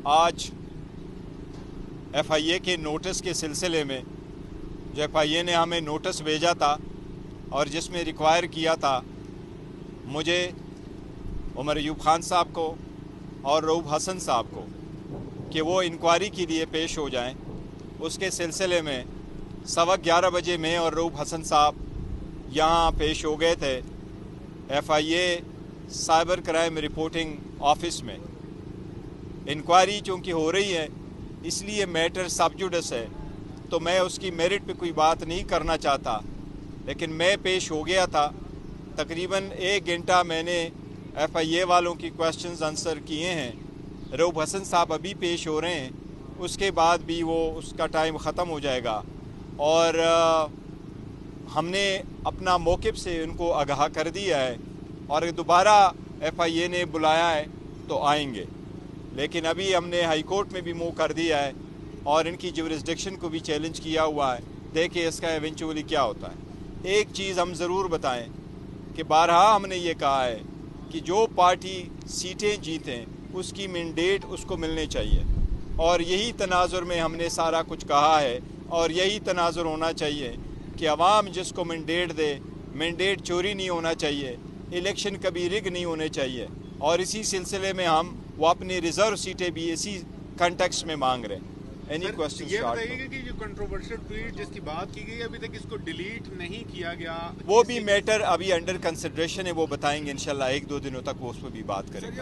آج FIA کے notice کے سلسلے میں جو FIA نے ہمیں نوٹس بھیجا تھا اور جس میں ریکوائر کیا تھا مجھے، عمر ایوب خان صاحب کو اور رؤوف حسن صاحب کو کہ وہ انکوائری کے لیے پیش ہو جائیں، اس کے سلسلے میں 11:15 بجے میں اور رؤوف حسن صاحب یہاں پیش ہو گئے تھے FIA cyber crime reporting office میں۔ انکوائری چونکہ ہو رہی ہے اس لیے میٹر سب جوڈس ہے، تو میں اس کی میرٹ پہ کوئی بات نہیں کرنا چاہتا، لیکن میں پیش ہو گیا تھا۔ تقریباً 1 گھنٹہ میں نے FIA والوں کی کویسچنز آنسر کیے ہیں۔ رؤوف حسن صاحب ابھی پیش ہو رہے ہیں، اس کے بعد بھی اس کا ٹائم ختم ہو جائے گا، اور ہم نے اپنا موقف سے ان کو آگاہ کر دیا ہے، اور اگر دوبارہ FIA نے بلایا ہے تو آئیں گے، لیکن ابھی ہم نے ہائی کورٹ میں بھی موو کر دیا ہے اور ان کی جورسڈکشن کو بھی چیلنج کیا ہوا ہے۔ دیکھیں اس کا ایونچولی کیا ہوتا ہے۔ ایک چیز ہم ضرور بتائیں کہ بارہا ہم نے یہ کہا ہے کہ جو پارٹی سیٹیں جیتیں اس کی مینڈیٹ اس کو ملنے چاہیے، اور یہی تناظر میں ہم نے سارا کچھ کہا ہے، اور یہی تناظر ہونا چاہیے کہ عوام جس کو مینڈیٹ دے، مینڈیٹ چوری نہیں ہونا چاہیے، الیکشن کبھی رگ نہیں ہونے چاہیے، اور اسی سلسلے میں ہم وہ اپنی ریزرو سیٹیں بھی اسی کنٹیکسٹ میں مانگ رہے ہیں۔ Any question? یہ بتائیے گا کہ جو کنٹروورشل ٹویٹ جس کی بات کی گئی ابھی تک اس کو ڈیلیٹ نہیں کیا گیا، وہ بھی میٹر ابھی انڈر کنسیڈریشن ہے، وہ بتائیں گے انشاءاللہ 1-2 دنوں تک وہ اس پہ بھی بات کریں گے۔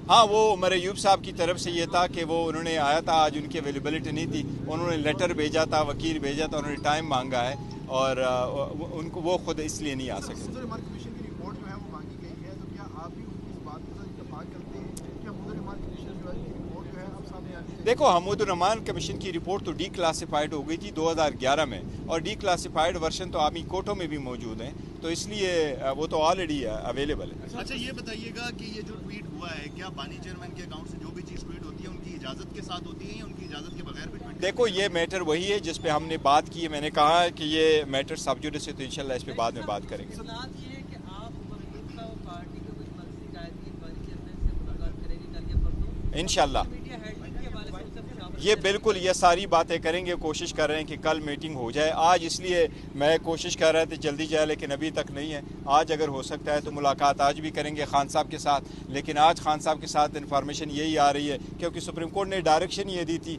ہاں، وہ عمر ایوب صاحب کی طرف سے یہ تھا کہ وہ انہوں نے آیا تھا، آج ان کی اویلیبلٹی نہیں تھی، انہوں نے لیٹر بھیجا تھا، وکیل بھیجا تھا، انہوں نے ٹائم مانگا ہے، اور ان کو وہ خود اس لیے نہیں آ سکے۔ دیکھو، حمود الرحمان کمیشن کی رپورٹ تو ڈی کلاسیفائڈ ہو گئی تھی 2011 میں، اور ڈی کلاسیفائڈ ورژن تو آرمی کورٹوں میں بھی موجود ہیں، تو اس لیے وہ تو آلریڈی اویلیبل ہے۔ اچھا، یہ بتائیے گا کہ یہ جو ٹویٹ ہوا ہے، کیا بانی چیئرمین کے اکاؤنٹ سے جو بھی چیز ٹویٹ ہوتی ہے ان کی اجازت کے ساتھ ہوتی ہے یا ان کی اجازت کے بغیر بھی ٹویٹ؟ دیکھو، یہ میٹر وہی ہے جس پہ ہم نے بات کی ہے، میں نے کہا کہ یہ میٹر سب جوڈس ہے، تو انشاءاللہ اس پہ بعد میں بات کریں گے۔ انشاءاللہ یہ بالکل یہ ساری باتیں کریں گے، کوشش کر رہے ہیں کہ کل میٹنگ ہو جائے۔ آج اس لیے میں کوشش کر رہا تھا جلدی جائے، لیکن ابھی تک نہیں ہے۔ آج اگر ہو سکتا ہے تو ملاقات آج بھی کریں گے خان صاحب کے ساتھ، لیکن آج خان صاحب کے ساتھ انفارمیشن یہی آ رہی ہے کیونکہ سپریم کورٹ نے ڈائریکشن یہ دی تھی۔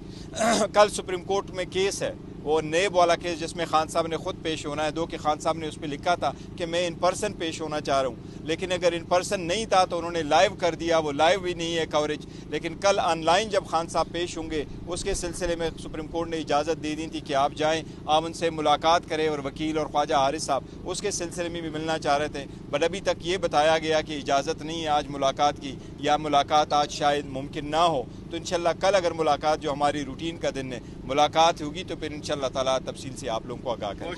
کل سپریم کورٹ میں کیس ہے، وہ نیب والا کیس، جس میں خان صاحب نے خود پیش ہونا ہے، کہ خان صاحب نے اس پہ لکھا تھا کہ میں ان پرسن پیش ہونا چاہ رہا ہوں، لیکن اگر ان پرسن نہیں تھا تو انہوں نے لائیو کر دیا، وہ لائیو بھی نہیں ہے کوریج، لیکن کل آن لائن جب خان صاحب پیش ہوں گے اس کے سلسلے میں سپریم کورٹ نے اجازت دے دی تھی کہ آپ جائیں، آپ ان سے ملاقات کریں، اور وکیل اور خواجہ حارث صاحب اس کے سلسلے میں بھی ملنا چاہ رہے تھے، بٹ ابھی تک یہ بتایا گیا کہ اجازت نہیں ہے آج ملاقات کی، یا ملاقات آج شاید ممکن نہ ہو، تو انشاءاللہ کل اگر ملاقات، جو ہماری روٹین کا دن ہے، ملاقات ہوگی تو پھر انشاءاللہ تعالیٰ تفصیل سے آپ لوگوں کو آگاہ کریں۔